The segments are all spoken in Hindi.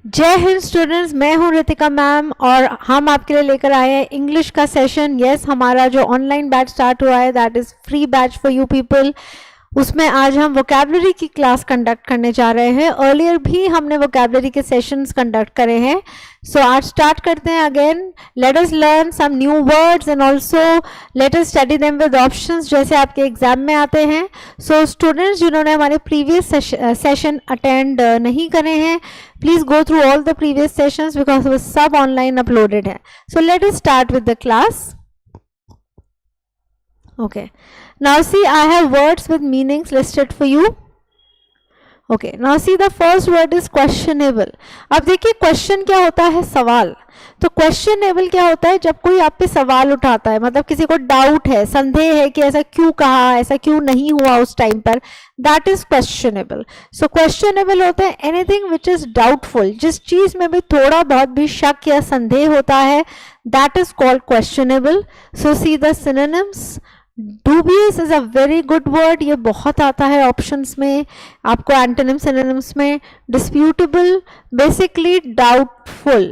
जय हिंद स्टूडेंट्स, मैं हूं रितिका मैम और हम आपके लिए लेकर आए हैं इंग्लिश का सेशन। यस, हमारा जो ऑनलाइन बैच स्टार्ट हुआ है that is free batch for you people. उसमें आज हम वोकैबुलरी की क्लास कंडक्ट करने जा रहे हैं। अर्लियर भी हमने वोकैबुलरी के सेशंस कंडक्ट करे हैं। सो आज स्टार्ट करते हैं again. Let us learn some new words and also let us study them with options, जैसे आपके एग्जाम में आते हैं। सो स्टूडेंट्स जिन्होंने हमारे प्रीवियस सेशन अटेंड नहीं करे हैं, please go through all the previous sessions because वो सब ऑनलाइन अपलोडेड है। सो let us start with the class. Okay, now see, I have words with meanings listed for you. Okay, now see the first word is questionable. अब देखिए क्वेश्चन क्या होता है, सवाल। तो क्वेश्चनेबल क्या होता है, जब कोई आप पे सवाल उठाता है, मतलब किसी को डाउट है, संदेह है कि ऐसा क्यों कहा, ऐसा क्यों नहीं हुआ उस टाइम पर, that is questionable. So questionable होता है एनीथिंग विच इज डाउटफुल, जिस चीज में भी थोड़ा बहुत भी शक या संदेह होता है, that is called questionable. So see the synonyms. Dubious is a very good word, ये बहुत आता है ऑप्शंस में आपको, एंटोनिम सिनोनिम्स में. Disputable बेसिकली डाउटफुल,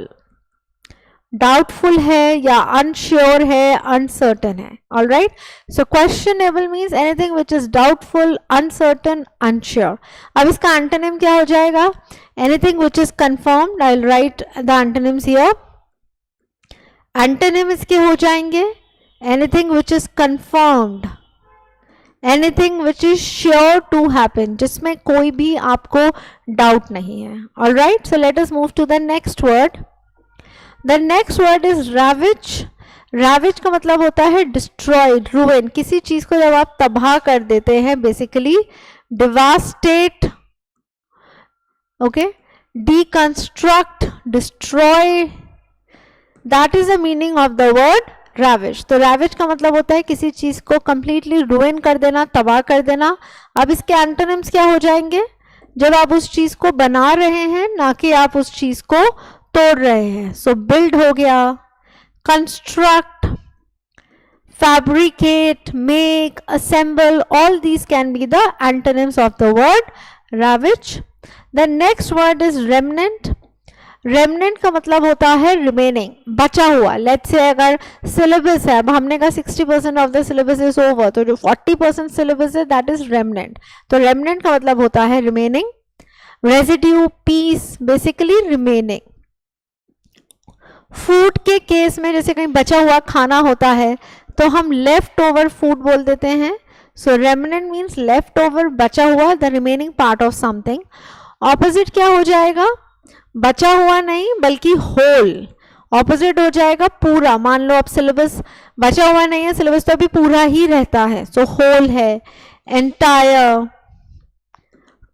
डाउटफुल है या अनश्योर है, अनसर्टन है. Alright, so questionable means anything which is doubtful, uncertain, unsure. अब इसका एंटोनिम क्या हो जाएगा, anything which is confirmed. I will write the antonyms here. Antonym इसके हो जाएंगे anything which is confirmed, anything which is sure to happen, जिसमें कोई भी आपको डाउट नहीं है. All right, so let us move to the next word. The next word is ravage. ravage का मतलब होता है destroy, ruin. किसी चीज को जब आप तबाह कर देते हैं, basically devastate, okay, deconstruct, destroy, that is the meaning of the word rubbish. तो राविश का मतलब होता है किसी चीज को कंप्लीटली रुइन कर देना, तबाह कर देना. अब इसके एंटोनिम्स क्या हो जाएंगे, जब आप उस चीज को बना रहे हैं, ना कि आप उस चीज को तोड़ रहे हैं. सो बिल्ड हो गया, construct, fabricate, make, assemble, all these can be the antonyms of the word rubbish. The next word is remnant. Remnant का मतलब होता है रिमेनिंग, बचा हुआ. लेट्स से अगर सिलेबस है, अब हमने कहा 60% of the syllabus is over, तो जो 40% सिलेबस है दैट इज रेमनेंट. तो रेमनेंट का मतलब होता है remaining. Residue, piece, basically remaining. Food के केस में जैसे कहीं बचा हुआ खाना होता है तो हम लेफ्ट ओवर फूड बोल देते हैं. सो रेमनेंट मीन्स लेफ्ट ओवर, बचा हुआ, the remaining part of something. Opposite क्या हो जाएगा, बचा हुआ नहीं बल्कि होल. ऑपोजिट हो जाएगा पूरा. मान लो अब सिलेबस बचा हुआ नहीं है, सिलेबस तो अभी पूरा ही रहता है, सो होल है, entire,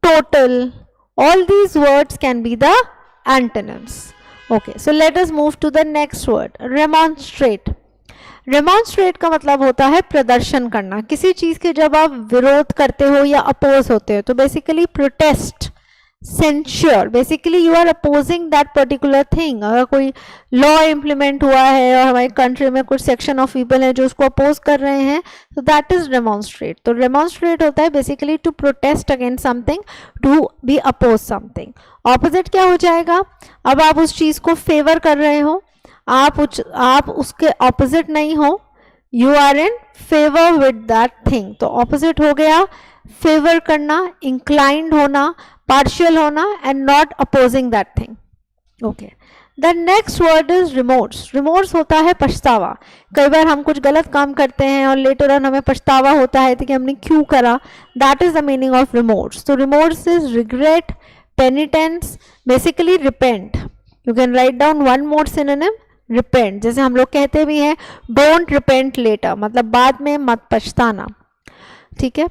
total, all these words can be the antonyms. Okay, so let us move to the next word, remonstrate. Remonstrate का मतलब होता है प्रदर्शन करना. किसी चीज के जब आप विरोध करते हो या अपोज होते हो, तो basically protest, censure, basically you are opposing that particular thing. अगर कोई लॉ इम्प्लीमेंट हुआ है और हमारी कंट्री में कुछ सेक्शन ऑफ पीपल है जो उसको अपोज कर रहे हैं, तो दैट इज रेमॉन्स्ट्रेट. तो रेमॉन्स्ट्रेट होता है basically to protest against something, to be oppose something. Opposite क्या हो जाएगा, अब आप उस चीज को फेवर कर रहे हो, आप उसके ऑपोजिट नहीं हो, you are in favour with that thing. तो ऑपोजिट हो गया फेवर करना, इंक्लाइंड होना, पार्शियल होना, and not opposing that thing. Okay, the next word is remorse. Remorse होता है पछतावा. कई बार हम कुछ गलत काम करते हैं और लेटर ऑन हमें पछतावा होता है कि हमने क्यों करा, that is the meaning of remorse. तो remorse is regret, penitence, basically repent. You can write down one more synonym, repent. जैसे हम लोग कहते भी हैं डोंट रिपेंट लेटर, मतलब बाद में मत पछताना. ठीक है,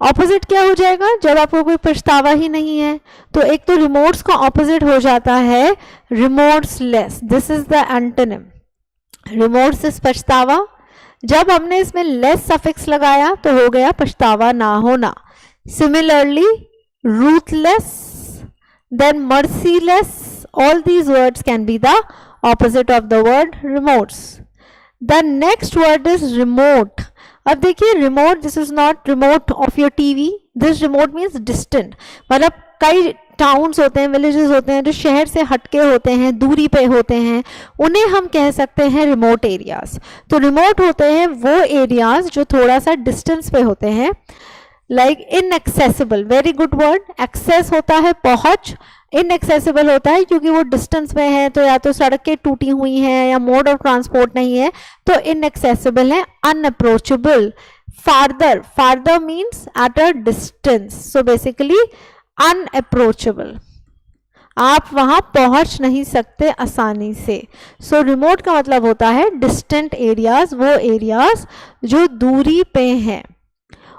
ऑपोजिट क्या हो जाएगा, जब आपको कोई पछतावा ही नहीं है, तो एक तो रिमोर्स का ऑपोजिट हो जाता है remorseless. This is the antonym. Remorse is पछतावा. जब हमने इसमें लेस सफिक्स लगाया तो हो गया पछतावा ना होना. Similarly ruthless, then merciless, all these words can be the opposite of the word remorse. The next word is remote. अब देखिए remote, this is not remote of your TV, this remote means distant. मतलब कई टाउन्स होते हैं, विलेजेस होते हैं जो शहर से हटके होते हैं, दूरी पे होते हैं, उन्हें हम कह सकते हैं रिमोट एरियाज। तो रिमोट होते हैं वो एरियाज जो थोड़ा सा डिस्टेंस पे होते हैं, like inaccessible, very good word. Access होता है पहुंच, इनएक्सेसिबल होता है क्योंकि वो डिस्टेंस में है, तो या तो सड़कें टूटी हुई हैं या मोड ऑफ ट्रांसपोर्ट नहीं है, तो इनएक्सेसिबल है। Unapproachable, farther, farther means at a distance, so basically unapproachable, आप वहां पहुंच नहीं सकते आसानी से। सो रिमोट का मतलब होता है डिस्टेंट एरियाज, वो एरियाज जो दूरी पे हैं।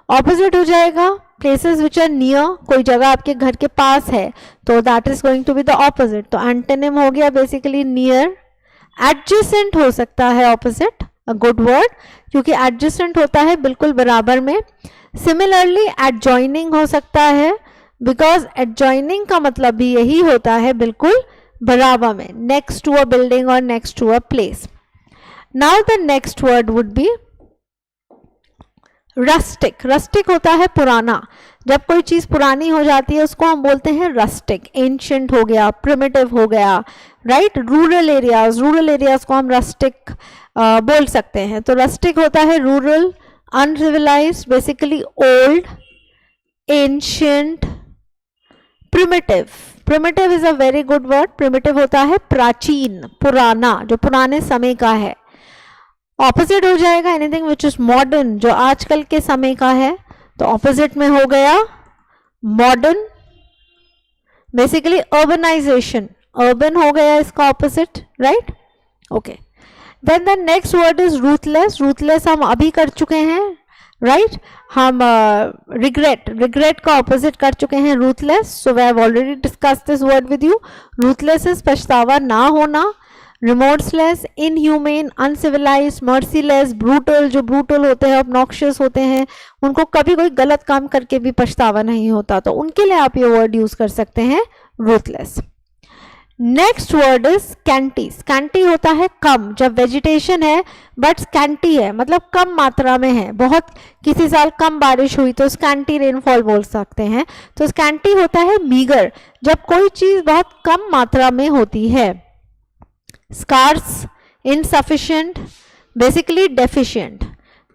ऑपोजिट हो जाएगा प्लेसेस विच आर नियर, कोई जगह आपके घर के पास है तो that is going to be the opposite, तो एंटोनिम हो गया बेसिकली नियर। एडजेसेंट हो सकता है ऑपोजिट, अ गुड वर्ड, क्योंकि एडजेसेंट होता है बिल्कुल बराबर में। सिमिलरली एडजॉइनिंग हो सकता है, बिकॉज एडजॉइनिंग का मतलब भी यही होता है बिल्कुल बराबर में, नेक्स्ट टू अ बिल्डिंग और next to a place. Now the next word would be rustic. Rustic होता है पुराना, जब कोई चीज पुरानी हो जाती है उसको हम बोलते हैं रस्टिक। एंशिएंट हो गया, प्रिमिटिव हो गया, right. Rural areas, rural areas को हम रस्टिक बोल सकते हैं। तो रस्टिक होता है rural, uncivilised, basically old, ancient, primitive. Primitive is a very good word. Primitive होता है प्राचीन, पुराना, जो पुराने समय का है। ऑपोजिट हो जाएगा एनीथिंग विच इज मॉडर्न, जो आजकल के समय का है, तो ऑपोजिट में हो गया मॉडर्न, बेसिकली अर्बनाइजेशन, अर्बन हो गया इसका opposite, right. Okay, then the next word is ruthless. Ruthless हम अभी कर चुके हैं, राइट। हम रिग्रेट, रिग्रेट का ऑपोजिट कर चुके हैं ruthless, so we have already discussed this word with you. Ruthless is पछतावा ना होना। Remorseless, inhuman, uncivilise, merciless, brutal, जो ब्रूटल होते हैं, ऑब्नॉक्शियस होते हैं, उनको कभी कोई गलत काम करके भी पछतावा नहीं होता, तो उनके लिए आप ये वर्ड यूज कर सकते हैं ruthless. Next word is scanty. Scanty होता है कम, जब वेजिटेशन है बट स्कैंटी है, मतलब कम मात्रा में है, बहुत किसी साल कम बारिश हुई तो स्कैंटी रेनफॉल बोल सकते हैं। तो स्कैंटी होता है मीगर, जब कोई चीज बहुत कम मात्रा में होती है। Scarce, insufficient, basically deficient,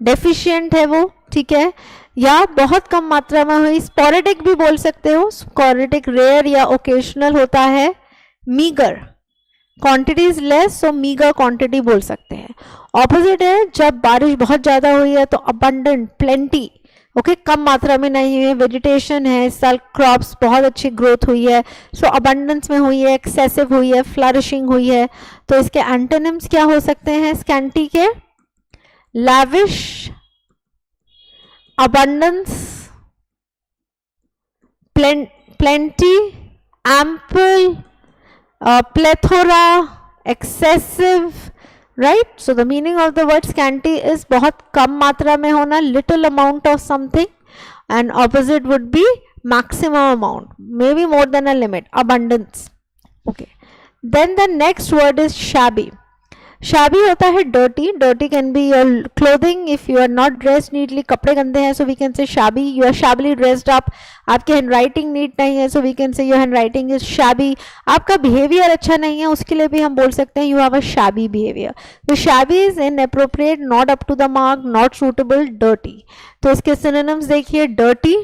deficient है वो, ठीक है, या बहुत कम मात्रा में हुई। स्पोरेडिक भी बोल सकते हो, स्पोरेडिक रेयर या ओकेशनल होता है। Meagre, quantity is less, so meagre quantity बोल सकते हैं। ऑपोजिट है जब बारिश बहुत ज्यादा हुई है तो अबंडेंट, प्लेंटी, ओके, कम मात्रा में नहीं है। वेजिटेशन है, इस साल क्रॉप्स बहुत अच्छी ग्रोथ हुई है, सो अबंडेंस में हुई है, एक्सेसिव हुई है, फ्लरिशिंग हुई है। तो इसके एंटोनिम्स क्या हो सकते हैं स्कैंटी के? Lavish, abundance, plenty, ample, plethora, excessive, right. So the meaning of the word scanty is बहुत कम मात्रा में होना, little amount of something, and opposite would be maximum amount, may be more than a limit, abundance. Okay, then the next word is shabby. Shabby होता है dirty, dirty can be your clothing if you are not dressed neatly, कपड़े गंदे हैं सो वी कैन से shabby, you are shabbily dressed up. आपकी हैंड राइटिंग नीट नहीं है so we can say your handwriting is shabby. आपका बिहेवियर अच्छा नहीं है उसके लिए भी हम बोल सकते हैं you have a shabby behaviour. तो shabby is inappropriate, not up to the mark, not suitable, dirty. तो इसके सिनोनिम्स देखिए, डर्टी,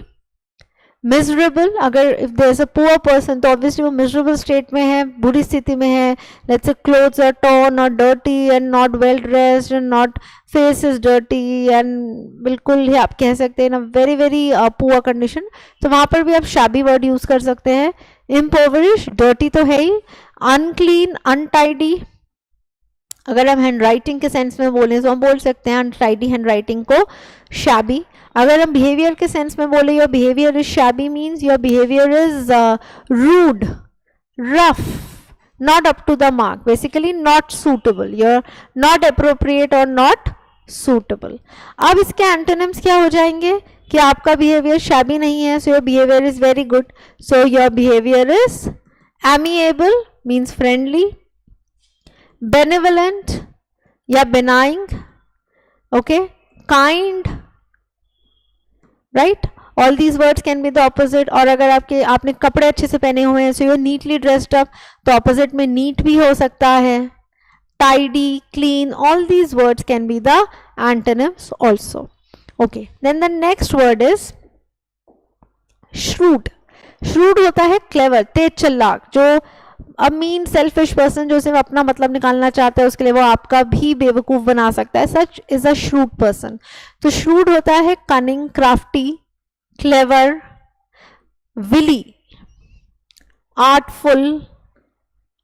मिजरेबल, अगर if there is a poor person तो ऑब्वियसली वो मिजरेबल स्टेट में है, बुरी स्थिति में है। Let's say clothes are torn और dirty and not well dressed and not, face is dirty and बिल्कुल ही आप कह सकते हैं ना वेरी वेरी पुअर कंडीशन, तो वहां पर भी आप शैबी वर्ड यूज कर सकते हैं। इम्पोवरिश, डर्टी तो है ही। अनक्लीन, अनटाइडी, अगर हम हैंड राइटिंग के सेंस में बोलें तो हम बोल सकते हैं अनटाइडी हैंड राइटिंग को शैबी। अगर हम बिहेवियर के सेंस में बोले your behaviour is shabby means your behaviour is rude, rough, not up to the mark, basically not suitable, you're not appropriate और नॉट सूटेबल। अब इसके एंटोनिम्स क्या हो जाएंगे कि आपका बिहेवियर शैबी नहीं है, so your behaviour is very good, so your behaviour is amiable means friendly, benevolent या benign, okay, kind, right, all these words can be the opposite. और अगर आपने कपड़े अच्छे से पहने हुए हैं, so you are neatly dressed up, तो ऑपोजिट में नीट भी हो सकता है. tidy, clean, all these words can be the antonyms also. Okay, then the next word is shrewd. shrewd होता है clever, तेज चालाक. जो अ मीन सेल्फिश पर्सन जो सिर्फ अपना मतलब निकालना चाहता है, उसके लिए वो आपका भी बेवकूफ बना सकता है. Such is a shrewd person. तो shrewd होता है cunning, crafty, clever, wily, artful,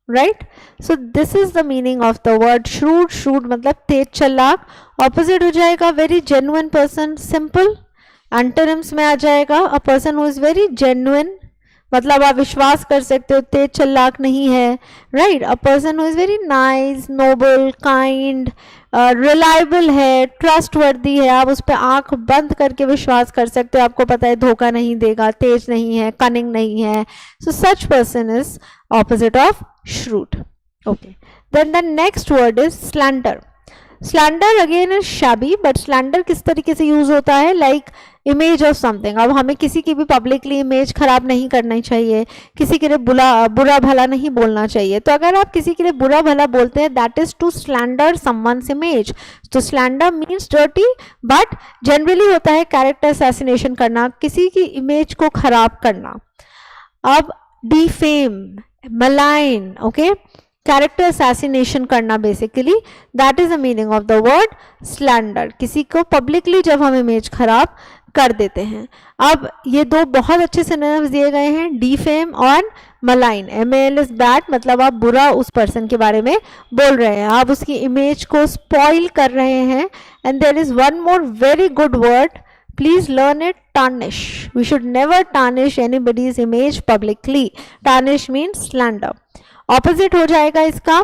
right? So this is the meaning of the word shrewd. shrewd मतलब तेज चालाक. ऑपोजिट हो जाएगा very genuine person, simple. Antonyms में आ जाएगा a person who is very genuine, मतलब आप विश्वास कर सकते हो, तेज चालाक नहीं है, right? A person who is very nice, noble, kind, reliable है, ट्रस्टवर्दी है, आप उस पर आंख बंद करके विश्वास कर सकते हो, आपको पता है धोखा नहीं देगा, तेज नहीं है, कनिंग नहीं है. So such person is opposite of shrewd. Okay, then the next word is slander. slander again is shabby, but slander किस तरीके से यूज होता है? Like image of something. अब हमें किसी की भी पब्लिकली इमेज खराब नहीं करनी चाहिए, किसी के लिए बुरा भला नहीं बोलना चाहिए. तो अगर आप किसी के लिए बुरा भला बोलते हैं, that is to slander someone's image. तो slander means dirty, but generally होता है कैरेक्टर असैसिनेशन करना, किसी की इमेज को खराब करना. अब defame, malign, okay, character assassination करना, basically that is the meaning of the word slander. किसी को पब्लिकली जब हम इमेज खराब कर देते हैं. अब ये दो बहुत अच्छे सिनोनिम्स दिए गए हैं, डिफेम और मलाइन. MAL इज बैड, मतलब आप बुरा उस पर्सन के बारे में बोल रहे हैं, आप उसकी इमेज को स्पॉइल कर रहे हैं. And there is one more very good word, please learn it, tarnish. We should never tarnish anybody's image publicly. Tarnish means slander. Opposite हो जाएगा इसका,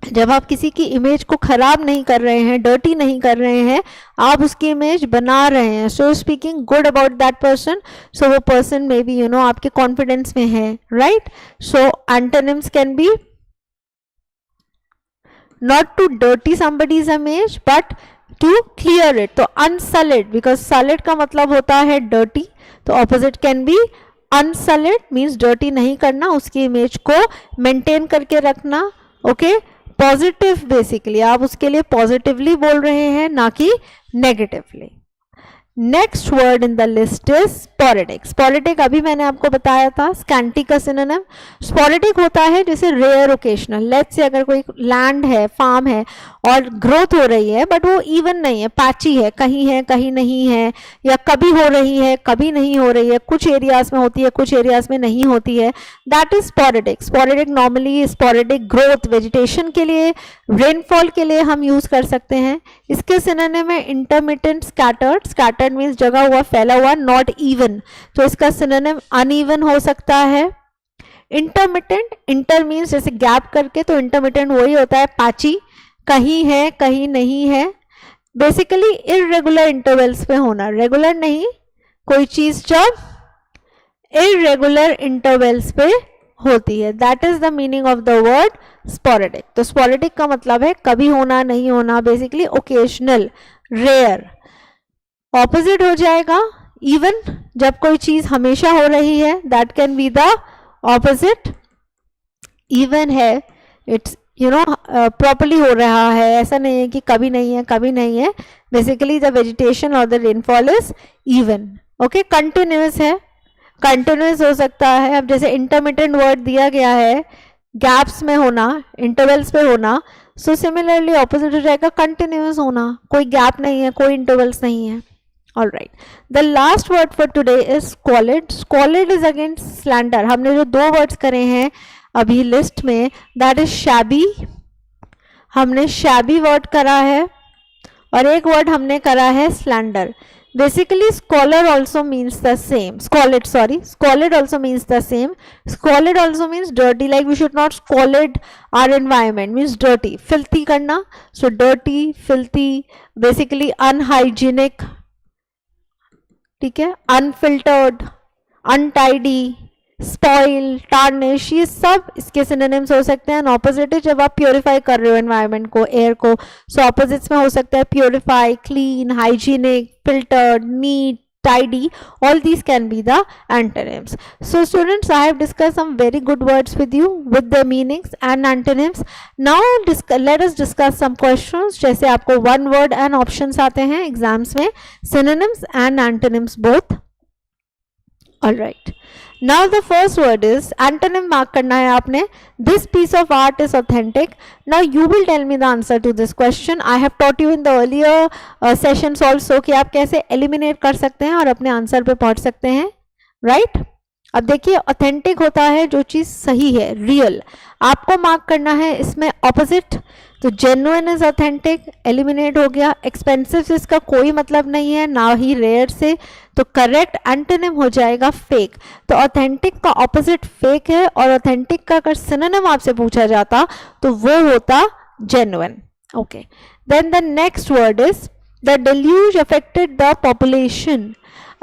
जब आप किसी की इमेज को खराब नहीं कर रहे हैं, डर्टी नहीं कर रहे हैं, आप उसकी इमेज बना रहे हैं. So speaking good about that person. So वो पर्सन मे बी आपके कॉन्फिडेंस में है, right? So antonyms can be not to dirty somebody's image but to clear it. तो unsullied, because sullied का मतलब होता है dirty, तो opposite can be unsullied, means dirty नहीं करना, उसकी इमेज को maintain करके रखना. ओके, पॉजिटिव, बेसिकली आप उसके लिए पॉजिटिवली बोल रहे हैं, ना कि negatively. Next word in the list is sporadic. Sporadic अभी मैंने आपको बताया था, स्कैंटी का सिनोनिम. स्पोरेडिक होता है जैसे रेयर ओकेशनल. लेट्स से अगर कोई लैंड है, फार्म है और ग्रोथ हो रही है, बट वो इवन नहीं है, पैची है, कहीं नहीं है, या कभी हो रही है, कभी नहीं हो रही है, कुछ एरियाज में होती है, कुछ एरियाज में नहीं होती है, that is sporadic. Sporadic normally sporadic growth, vegetation के लिए, रेनफॉल के लिए हम यूज कर सकते हैं. इसके सिनोनिम है इंटरमिटेंट, स्कैटर्ड. स्कैटर्ड मीन्स जगह हुआ, फैला हुआ, नॉट इवन, तो इसका सिनोनिम अनइवन हो सकता है. इंटरमिटेंट, इंटर मीन्स जैसे गैप करके, तो इंटरमिटेंट वही होता है पैची, कहीं है कहीं नहीं है. बेसिकली इरेगुलर इंटरवल्स पे होना, रेगुलर नहीं. कोई चीज जब इरेगुलर इंटरवल्स पे होती है, that is the meaning of the word sporadic. तो स्पोरेडिक का मतलब है कभी होना, नहीं होना, बेसिकली ओकेशनल, रेयर. ऑपोजिट हो जाएगा इवन, जब कोई चीज हमेशा हो रही है, that can be the opposite. Even है, इट्स प्रॉपरली हो रहा है, ऐसा नहीं है कि कभी नहीं है, कभी नहीं है. बेसिकली द वेजिटेशन और the rainfall is even. Okay, continuous है, कंटिन्यूअस हो सकता है. अब जैसे इंटरमिटेंट वर्ड दिया गया है, गैप्स में होना, इंटरवल्स पे होना, सो सिमिलरली ऑपोजिट हो जाएगा कंटिन्यूअस होना, कोई गैप नहीं है, कोई इंटरवल्स नहीं है. All right. The last word for today is squalid. Squalid is again slander. हमने जो दो वर्ड्स करे हैं अभी लिस्ट में, that is shabby. हमने shabby वर्ड करा है, और एक वर्ड हमने करा है slander. Basically, squalid also means the same. Squalid also means the same. Squalid also means dirty. Like we should not squalid our environment. Means dirty, filthy करना. So dirty, filthy, basically unhygienic. ठीक है, अनफिल्टर्ड, अनटाइडी, स्पॉइल, टार्निश, ये सब इसके सिनोनिम्स हो सकते हैं. ऑपोजिट जब आप प्योरीफाई कर रहे हो एनवायरनमेंट को, एयर को, सो ऑपोजिट्स में हो सकता है purify, clean, hygienic, filtered, neat, tidy, all these can be the antonyms. So students, I have discussed some very good words with you with their meanings and antonyms. Now let us discuss some questions. जैसे आपको one word and options आते हैं एग्जाम्स में, synonyms and antonyms both. All right. Now the first word is antonym mark करना है आपने. This piece of art is authentic. Now you will tell me the answer to this question. I have taught you in the earlier sessions also कि आप कैसे eliminate कर सकते हैं और अपने आंसर पे पहुंच सकते हैं, right? अब देखिए ऑथेंटिक होता है जो चीज सही है, रियल. आपको मार्क करना है इसमें ऑपोजिट. तो जेन्युइन इज ऑथेंटिक, एलिमिनेट हो गया. एक्सपेंसिव से इसका कोई मतलब नहीं है, ना ही रेयर से. तो करेक्ट एंटोनिम हो जाएगा फेक. तो ऑथेंटिक का ऑपोजिट फेक है, और ऑथेंटिक का अगर सिनोनिम आपसे पूछा जाता तो वो होता genuine. Okay, then the next word is the deluge affected the population.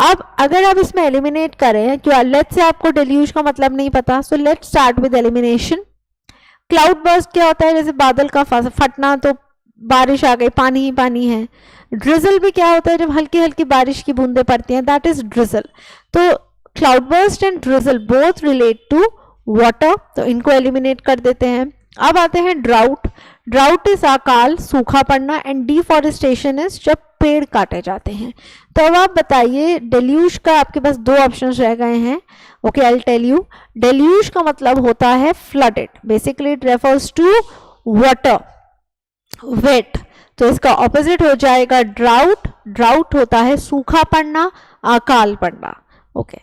अब अगर आप इसमें एलिमिनेट करें, क्यों लेट्स से आपको डेल्यूज का मतलब नहीं पता, so let's start with elimination. Cloud burst क्या होता है, जैसे बादल का फटना, तो बारिश आ गई, पानी ही पानी है. ड्रिजल भी क्या होता है, जब हल्की हल्की बारिश की बूंदें पड़ती हैं, दैट इज ड्रिजल. तो cloud burst and drizzle both relate to water, तो इनको एलिमिनेट कर देते हैं. अब आते हैं ड्राउट. ड्राउट इज अकाल, सूखा पड़ना, एंड डिफॉरेस्टेशन इज जब पेड़ काटे जाते हैं. तो अब आप बताइए, डेल्यूज का आपके पास दो ऑप्शंस रह गए हैं. Okay, I will tell you. Deluge का मतलब होता है flooded. Basically it refers to water, wet. तो इसका ऑपोजिट हो जाएगा ड्राउट. ड्राउट होता है सूखा पड़ना, अकाल पड़ना. Okay,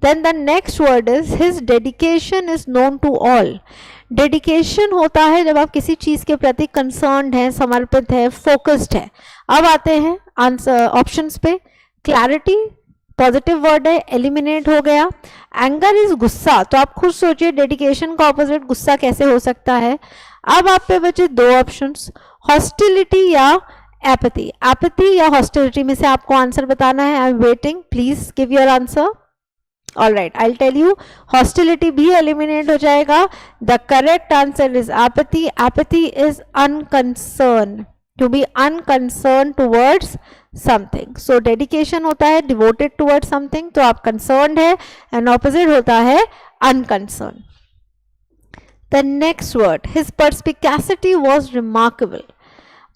then the next word is his dedication is known to all. Dedication होता है जब आप किसी चीज के प्रति कंसर्न्ड है, समर्पित है, फोकस्ड है. अब आते हैं आंसर ऑप्शंस पे. क्लैरिटी पॉजिटिव वर्ड है, एलिमिनेट हो गया. एंगर इज गुस्सा. तो आप खुद सोचिए डेडिकेशन का ऑपोजिट गुस्सा कैसे हो सकता है. अब आप पे बचे दो ऑप्शंस, हॉस्टिलिटी या एपैथी. एपैथी या हॉस्टिलिटी में से आपको आंसर बताना है. I am waiting, please give your answer. All right, I'll tell you. Hostility भी eliminate हो जाएगा. The correct answer is apathy. Apathy is unconcern. To be unconcerned towards something. So dedication होता है devoted towards something. तो आप concerned है, and opposite होता है unconcerned. The next word, his perspicacity was remarkable.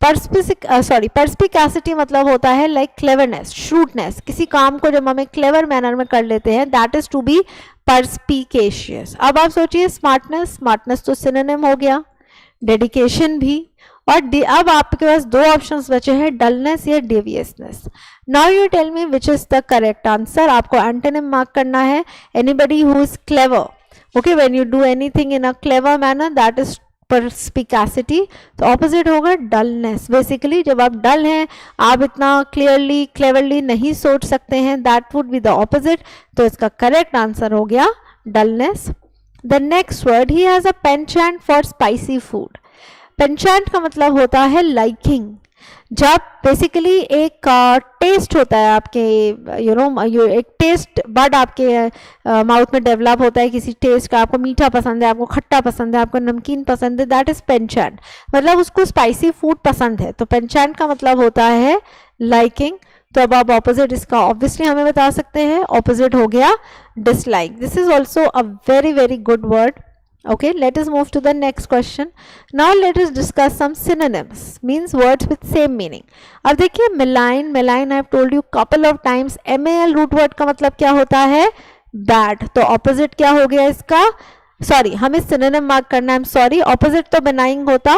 परस्पिकासिटी मतलब होता है लाइक क्लेवरनेस, श्रूटनेस. किसी काम को जब हमें क्लेवर मैनर में कर लेते हैं, दैट इज टू बी परस्पिकेशियस. अब आप सोचिए स्मार्टनेस. स्मार्टनेस तो सिनोनिम हो गया, डेडिकेशन भी. और अब आपके पास दो ऑप्शंस बचे हैं, डलनेस या deviousness. Now you tell me which is the correct answer. आपको एंटोनिम मार्क करना है. Anybody who is clever. Okay, when you do anything in a clever manner, that is perspicacity. तो ऑपोजिट होगा डलनेस. बेसिकली जब आप डल हैं, आप इतना क्लियरली क्लेवरली नहीं सोच सकते हैं, that would be the opposite. तो इसका करेक्ट आंसर हो गया dullness. The next word, he has a penchant for spicy food. Penchant का मतलब होता है लाइकिंग. जब बेसिकली एक टेस्ट होता है आपके एक टेस्ट बड आपके माउथ में डेवलप होता है किसी टेस्ट का. आपको मीठा पसंद है, आपको खट्टा पसंद है, आपको नमकीन पसंद है, दैट इज पेंचेंट. मतलब उसको स्पाइसी फूड पसंद है. तो पेंचेंट का मतलब होता है लाइकिंग. तो अब आप ऑपोजिट इसका ऑब्वियसली हमें बता सकते हैं. ऑपोजिट हो गया dislike. This is also a very very good word. Okay, let us move to the next question. Now let us discuss some synonyms, means words with same meaning. अब देखिए malign. I have told you couple of times, mal root word का मतलब क्या होता है, bad. तो opposite क्या हो गया इसका, सॉरी हमें synonym मार्क करना है. I'm sorry, opposite तो benign होता.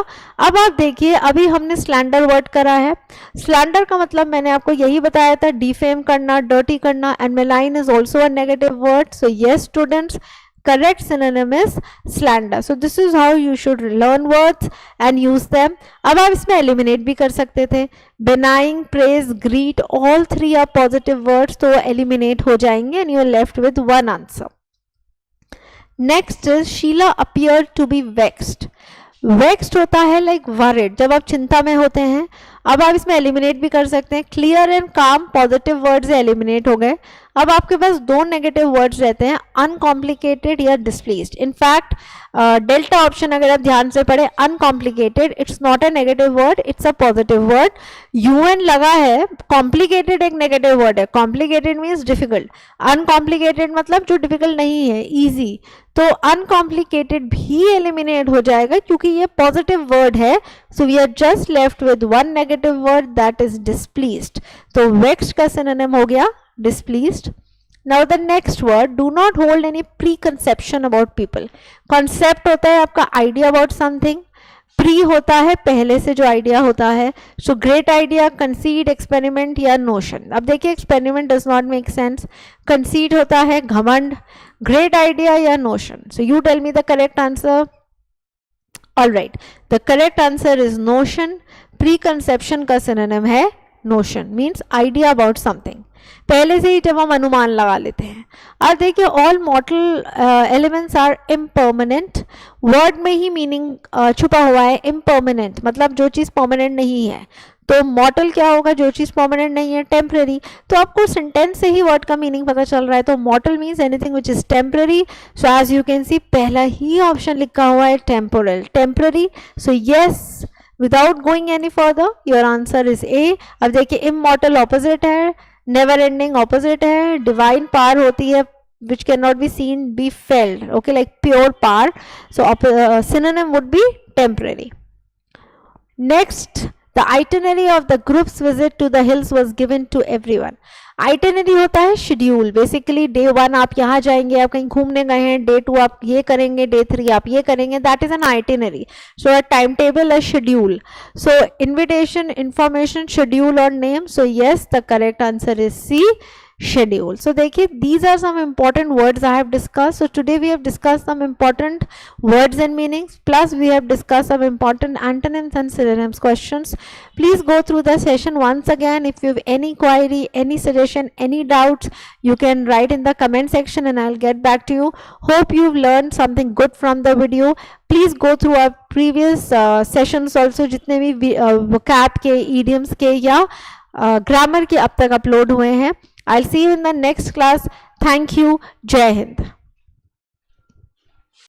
अब आप देखिए, अभी हमने slander word करा है. slander का मतलब मैंने आपको यही बताया था, defame करना, dirty करना. and malign is also a negative word. So yes students, correct synonym is slander. So this is how you should learn words and use them. अब आप इसमें eliminate भी कर सकते थे. benign, praise, greet, all three are positive words, तो eliminate हो जाएंगे and you are left with one answer. Next is Sheila appeared to be vexed. Vexed होता है लाइक वरिड, जब आप चिंता में होते हैं. अब आप इसमें एलिमिनेट भी कर सकते हैं. क्लियर एंड काम पॉजिटिव वर्ड से एलिमिनेट हो गए. अब आपके पास दो नेगेटिव वर्ड्स रहते हैं, अनकॉम्प्लिकेटेड या डिस्प्लेस्ड। इनफैक्ट डेल्टा ऑप्शन अगर आप ध्यान से पढ़े, uncomplicated it's not a negative word, it's a positive word. UN लगा है, कॉम्प्लिकेटेड एक नेगेटिव वर्ड है, कॉम्प्लिकेटेड मीन्स डिफिकल्ट, अनकॉम्प्लिकेटेड मतलब जो डिफिकल्ट नहीं है, इजी। तो अनकॉम्प्लिकेटेड भी एलिमिनेट हो जाएगा क्योंकि ये पॉजिटिव वर्ड है। So we are just left with one negative word, that is displeased. तो वेक्स्ड का सिनोनिम हो गया displeased. Now the next word, do not hold any preconception about people. Concept होता है आपका idea about something, pre होता है पहले से जो idea होता है। So great idea, conceit, experiment या notion। अब देखिए experiment does not make sense, conceit होता है घमंड, great idea या notion। So you tell me the correct answer. All right, the correct answer is notion। preconception का synonym है notion, means idea about something, पहले से ही जब हम अनुमान लगा लेते हैं। और देखिए all mortal elements are impermanent, word में ही मीनिंग छुपा हुआ है। इम्पर्मानेंट मतलब जो चीज़ परमानेंट नहीं है, तो मॉर्टल क्या होगा, जो चीज़ परमानेंट नहीं है, टेम्पररी। तो आपको सेंटेंस से ही वर्ड का मीनिंग पता चल रहा है। तो mortal means anything which is temporary. So as you can see पहला ही ऑप्शन लिखा हुआ है temporal, temporary. So yes, without going any further your answer is A. अब देखिए इमॉर्टल ऑपोजिट है, नेवर एंडिंग ऑपोजिट है, डिवाइन पावर होती है which can not be seen be failed, okay, like pure power. So synonym would be temporary. Next, the itinerary of the group's visit to the hills was given to everyone. Itinerary होता है शेड्यूल, बेसिकली डे 1 आप यहाँ जाएंगे, आप कहीं घूमने गए हैं, डे 2 आप ये करेंगे, डे 3 आप ये करेंगे, that is an itinerary. So a time table, a schedule. So invitation, information, schedule और name. So yes, the correct answer is C, schedule. So देखिए, these are some important words I have discussed. So today we have discussed some important words and meanings, plus we have discussed some important antonyms and synonyms questions. Please go through the session once again. If you have any query, any suggestion, any doubts, you can write in the comment section and I'll get back to you. Hope you've learned something good from the video. Please go through our previous sessions also, जितने भी vocab के, idioms के या grammar के अब तक upload हुए हैं. I'll see you in the next class. Thank you. Jai Hind.